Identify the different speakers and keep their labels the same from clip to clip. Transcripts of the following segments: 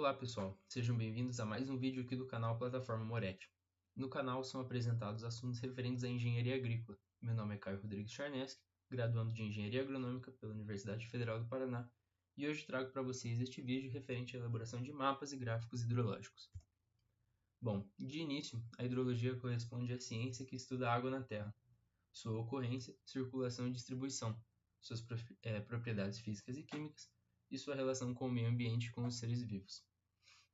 Speaker 1: Olá pessoal, sejam bem-vindos a mais um vídeo aqui do canal Plataforma Moretti. No canal são apresentados assuntos referentes à engenharia agrícola. Meu nome é Caio Rodrigues Charneski, graduando de Engenharia Agronômica pela Universidade Federal do Paraná, e hoje trago para vocês este vídeo referente à elaboração de mapas e gráficos hidrológicos. Bom, de início, a hidrologia corresponde à ciência que estuda a água na Terra, sua ocorrência, circulação e distribuição, suas propriedades físicas e químicas, e sua relação com o meio ambiente e com os seres vivos.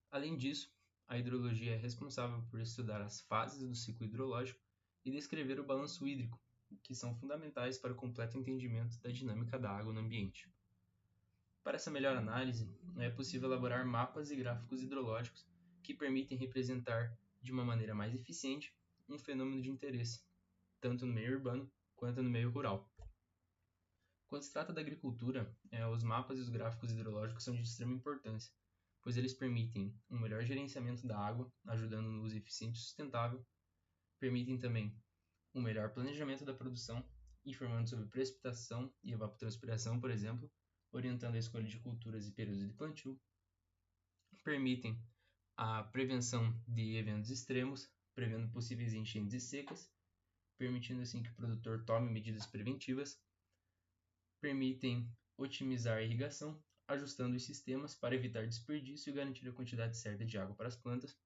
Speaker 1: Além disso, a hidrologia é responsável por estudar as fases do ciclo hidrológico e descrever o balanço hídrico, que são fundamentais para o completo entendimento da dinâmica da água no ambiente. Para essa melhor análise, é possível elaborar mapas e gráficos hidrológicos que permitem representar de uma maneira mais eficiente um fenômeno de interesse, tanto no meio urbano quanto no meio rural. Quando se trata da agricultura, os mapas e os gráficos hidrológicos são de extrema importância, pois eles permitem um melhor gerenciamento da água, ajudando no uso eficiente e sustentável, permitem também um melhor planejamento da produção, informando sobre precipitação e evapotranspiração, por exemplo, orientando a escolha de culturas e períodos de plantio, permitem a prevenção de eventos extremos, prevendo possíveis enchentes e secas, permitindo assim que o produtor tome medidas preventivas, permitem otimizar a irrigação, ajustando os sistemas para evitar desperdício e garantir a quantidade certa de água para as plantas,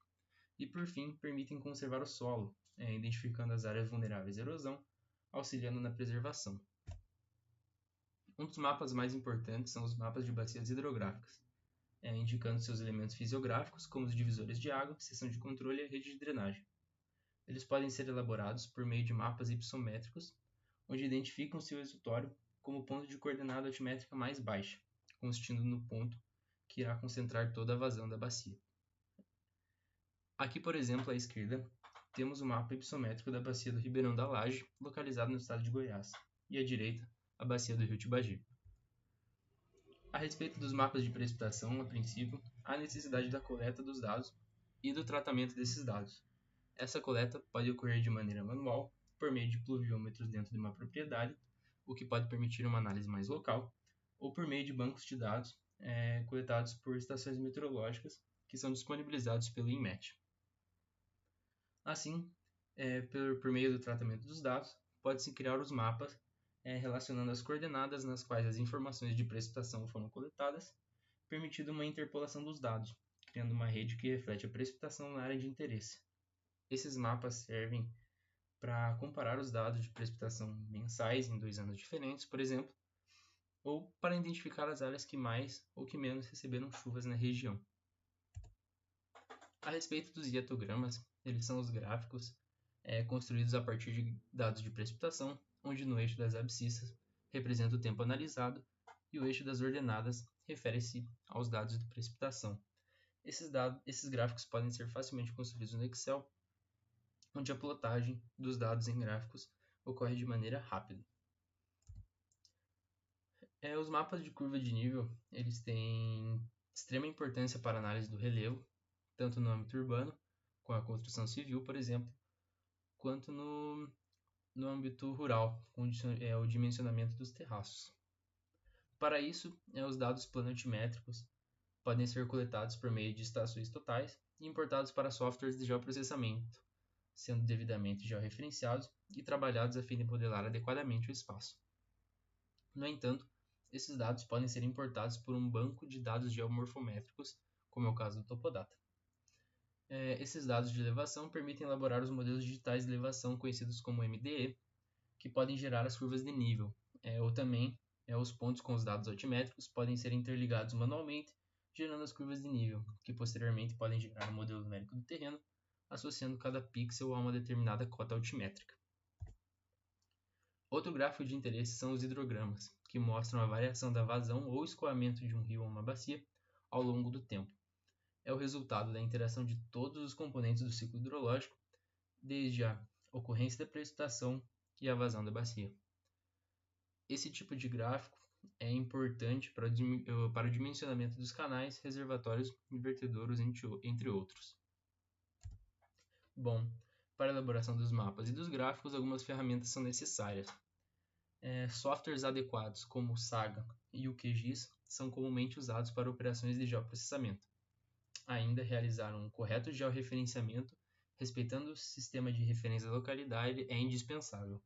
Speaker 1: e por fim permitem conservar o solo, identificando as áreas vulneráveis à erosão, auxiliando na preservação. Um dos mapas mais importantes são os mapas de bacias hidrográficas, indicando seus elementos fisiográficos, como os divisores de água, seção de controle e a rede de drenagem. Eles podem ser elaborados por meio de mapas hipossométricos, onde identificam seu resultório como ponto de coordenada altimétrica mais baixa, consistindo no ponto que irá concentrar toda a vazão da bacia. Aqui, por exemplo, à esquerda, temos o mapa hipossométrico da bacia do Ribeirão da Laje, localizado no estado de Goiás, e à direita, a bacia do Rio Tibagi. A respeito dos mapas de precipitação, a princípio, há necessidade da coleta dos dados e do tratamento desses dados. Essa coleta pode ocorrer de maneira manual, por meio de pluviômetros dentro de uma propriedade, o que pode permitir uma análise mais local, ou por meio de bancos de dados coletados por estações meteorológicas que são disponibilizados pelo INMET. Assim, por meio do tratamento dos dados, pode-se criar os mapas relacionando as coordenadas nas quais as informações de precipitação foram coletadas, permitindo uma interpolação dos dados, criando uma rede que reflete a precipitação na área de interesse. Esses mapas servem para comparar os dados de precipitação mensais em 2 anos diferentes, por exemplo, ou para identificar as áreas que mais ou que menos receberam chuvas na região. A respeito dos hietogramas, eles são os gráficos construídos a partir de dados de precipitação, onde no eixo das abscissas representa o tempo analisado e o eixo das ordenadas refere-se aos dados de precipitação. Esses gráficos podem ser facilmente construídos no Excel, onde a plotagem dos dados em gráficos ocorre de maneira rápida. Os mapas de curva de nível eles têm extrema importância para a análise do relevo, tanto no âmbito urbano, com a construção civil, por exemplo, quanto no âmbito rural, com o dimensionamento dos terraços. Para isso, os dados planoaltimétricos podem ser coletados por meio de estações totais e importados para softwares de geoprocessamento, sendo devidamente georreferenciados e trabalhados a fim de modelar adequadamente o espaço. No entanto, esses dados podem ser importados por um banco de dados geomorfométricos, como é o caso do Topodata. Esses dados de elevação permitem elaborar os modelos digitais de elevação conhecidos como MDE, que podem gerar as curvas de nível, ou também os pontos com os dados altimétricos podem ser interligados manualmente, gerando as curvas de nível, que posteriormente podem gerar um modelo numérico do terreno, associando cada pixel a uma determinada cota altimétrica. Outro gráfico de interesse são os hidrogramas, que mostram a variação da vazão ou escoamento de um rio ou uma bacia ao longo do tempo. É o resultado da interação de todos os componentes do ciclo hidrológico, desde a ocorrência da precipitação e a vazão da bacia. Esse tipo de gráfico é importante para o dimensionamento dos canais, reservatórios e vertedouros, entre outros. Bom, para a elaboração dos mapas e dos gráficos, algumas ferramentas são necessárias. Softwares adequados, como o Saga e o QGIS, são comumente usados para operações de geoprocessamento. ainda realizar um correto georreferenciamento, respeitando o sistema de referência da localidade, é indispensável.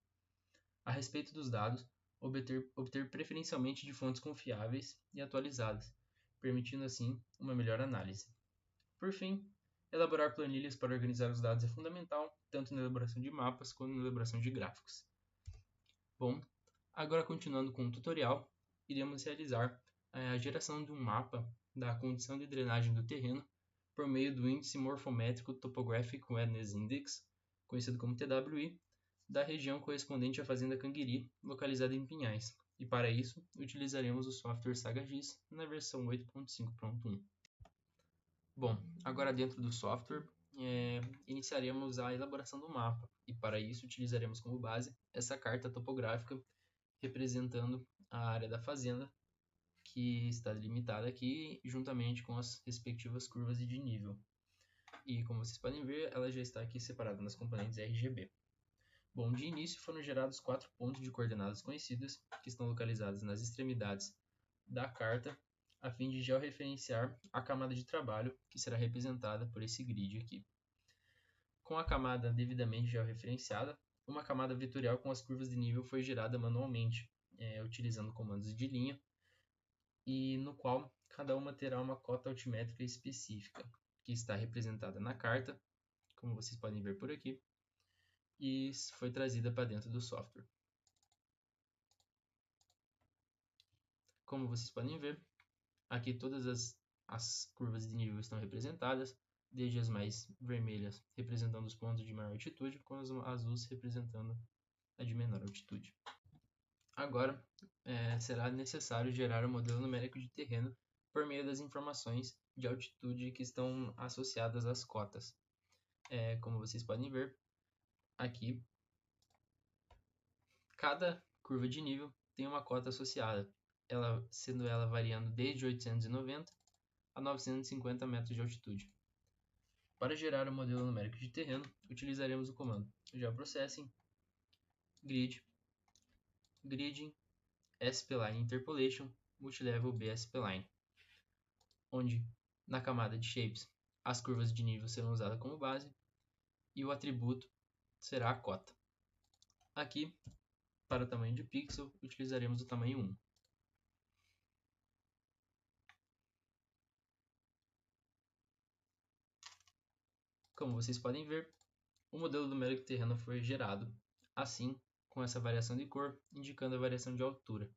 Speaker 1: A respeito dos dados, obter preferencialmente de fontes confiáveis e atualizadas, permitindo assim uma melhor análise. Por fim, elaborar planilhas para organizar os dados é fundamental, tanto na elaboração de mapas quanto na elaboração de gráficos. Bom, agora continuando com o tutorial, iremos realizar a geração de um mapa da condição de drenagem do terreno por meio do Índice Morfométrico Topographic Wetness Index, conhecido como TWI, da região correspondente à Fazenda Canguiri, localizada em Pinhais, e para isso utilizaremos o software SagaGIS na versão 8.5.1. Bom, agora dentro do software, iniciaremos a elaboração do mapa, e para isso utilizaremos como base essa carta topográfica representando a área da fazenda, que está delimitada aqui juntamente com as respectivas curvas de nível. E como vocês podem ver, ela já está aqui separada nas componentes RGB. Bom, de início foram gerados 4 pontos de coordenadas conhecidas, que estão localizados nas extremidades da carta, a fim de georreferenciar a camada de trabalho, que será representada por esse grid aqui. Com a camada devidamente georreferenciada, uma camada vetorial com as curvas de nível foi gerada manualmente, utilizando comandos de linha, e no qual cada uma terá uma cota altimétrica específica, que está representada na carta, como vocês podem ver por aqui, e foi trazida para dentro do software. Como vocês podem ver, aqui todas as curvas de nível estão representadas, desde as mais vermelhas representando os pontos de maior altitude, com as azuis representando a de menor altitude. Agora, será necessário gerar um modelo numérico de terreno por meio das informações de altitude que estão associadas às cotas. Como vocês podem ver, aqui, cada curva de nível tem uma cota associada, sendo ela variando desde 890 a 950 metros de altitude. Para gerar o modelo numérico de terreno, utilizaremos o comando geoprocessing grid griding spline interpolation multilevel bspline, onde na camada de shapes as curvas de nível serão usadas como base e o atributo será a cota. Aqui, para o tamanho de pixel, utilizaremos o tamanho 1. Como vocês podem ver, o modelo numérico de terreno foi gerado, assim, com essa variação de cor, indicando a variação de altura.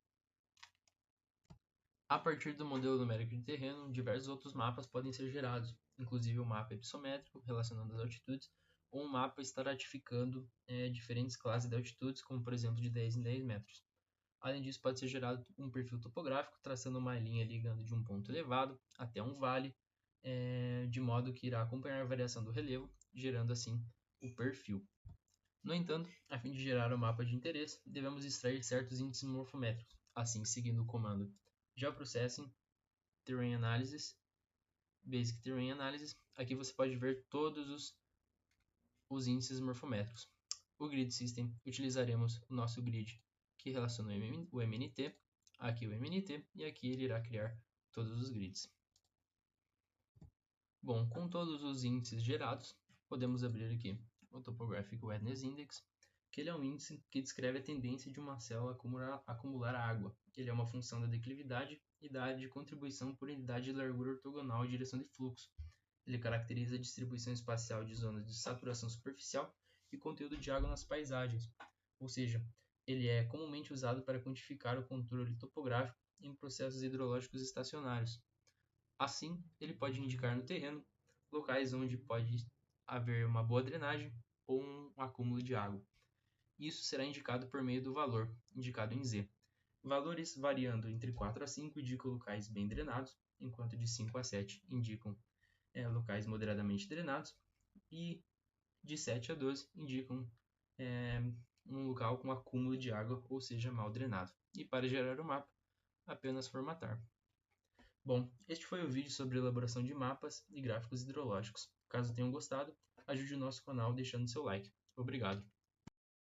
Speaker 1: A partir do modelo numérico de terreno, diversos outros mapas podem ser gerados, inclusive o mapa epissométrico, relacionando as altitudes, ou um mapa estratificando diferentes classes de altitudes, como por exemplo de 10 em 10 metros. Além disso, pode ser gerado um perfil topográfico, traçando uma linha ligando de um ponto elevado até um vale, de modo que irá acompanhar a variação do relevo, gerando assim o perfil. No entanto, a fim de gerar o mapa de interesse, devemos extrair certos índices morfométricos, assim seguindo o comando geoprocessing terrain analysis basic terrain analysis. Aqui você pode ver todos os índices morfométricos. O grid system, utilizaremos o nosso grid que relaciona o MNT, aqui o MNT, e aqui ele irá criar todos os grids. Bom, com todos os índices gerados, podemos abrir aqui o Topographic Wetness Index, que ele é um índice que descreve a tendência de uma célula a acumular água. Ele é uma função da declividade e da área de contribuição por unidade de largura ortogonal e direção de fluxo. Ele caracteriza a distribuição espacial de zonas de saturação superficial e conteúdo de água nas paisagens, ou seja, ele é comumente usado para quantificar o controle topográfico em processos hidrológicos estacionários. Assim, ele pode indicar no terreno locais onde pode haver uma boa drenagem ou um acúmulo de água. Isso será indicado por meio do valor, indicado em Z. Valores variando entre 4 a 5 indicam locais bem drenados, enquanto de 5 a 7 indicam locais moderadamente drenados, e de 7 a 12 indicam um local com acúmulo de água, ou seja, mal drenado. E para gerar o mapa, apenas formatar. Bom, este foi o vídeo sobre elaboração de mapas e gráficos hidrológicos. Caso tenham gostado, ajude o nosso canal deixando seu like. Obrigado!